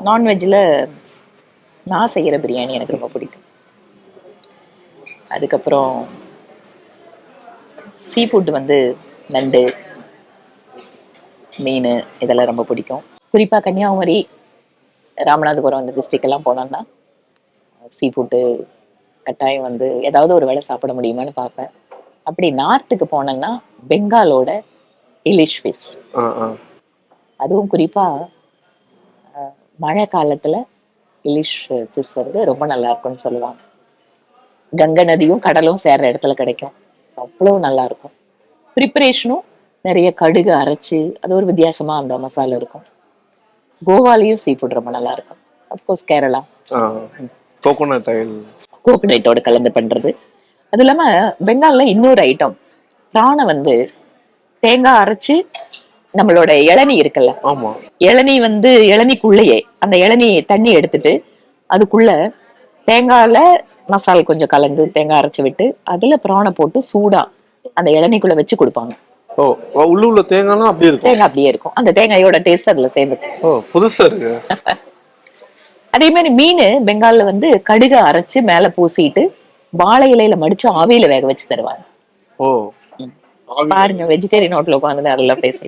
நான்வெஜ்ல நான் செய்யற பிரியாணி எனக்கு ரொம்ப பிடிக்கும். அதுக்கப்புறம் சீ ஃபுட் வந்து நண்டு, மீன் இதெல்லாம் ரொம்ப பிடிக்கும். குறிப்பா கன்னியாகுமரி, ராமநாதபுரம் அந்த டிஸ்ட்ரிக்ட் எல்லாம் போனோம்னா சீ ஃபுட்டு கட்டாயம் வந்து ஏதாவது ஒரு வேளை சாப்பிட முடியுமான்னு பார்ப்பேன். அப்படி நார்த்துக்கு போனேன்னா பெங்காலோட இலிஷ் ஃபிஷ், அதுவும் குறிப்பா மழை காலத்துல இலிஷ் ஃபிஷ் வந்து ரொம்ப நல்லா இருக்கும்னு சொல்லுவாங்க. கங்கை நதியும் கடலும் சேர்ற இடத்துல கிடைக்கும். அவ்வளோ நல்லா இருக்கும். ப்ரிப்பரேஷனும் நிறைய கடுகு அரைச்சு அது ஒரு வித்தியாசமா அந்த மசாலா இருக்கும். கோவாலையும் சீ ஃபுட் ரொம்ப நல்லா இருக்கும். அப்கோர்ஸ் கேரளா கோகோனட் ஆயில், கோகனட்டோட கலந்து பண்றது. அது இல்லாம பெங்கால்ல இன்னொரு ஐட்டம், பிரானை வந்து தேங்காய் அரைச்சு நம்மளோட இளநீ இருக்குல்ல, ஆமா, இளநீ வந்து இளநிக்குள்ளேயே அந்த இளநீ தண்ணி எடுத்துட்டு அதுக்குள்ள தேங்காயில மசால் கொஞ்சம் கலந்து தேங்காய் அரைச்சு விட்டு அதுல பிரானை போட்டு சூடா அந்த இளநிக்குள்ள வச்சு கொடுப்பாங்க. ஓ, உள்ள தேங்காய்லாம் அப்படியே இருக்கும். தேங்காய் அப்படியே இருக்கும். அந்த தேங்காயோட டேஸ்ட் அதுல சேர்ந்து. ஓ, புதுசா இருக்கு. அதே மாதிரி மீன் பெங்கால்ல வந்து கடுகு அரைச்சு மேல பூசிட்டு வாழை இலையில மடிச்சு ஆவியில வேக வச்சு தருவாங்க. ஓ, பாருங்க, வெஜிடேரியன் ஹோட்டல் உட்காந்து அதெல்லாம் பேசி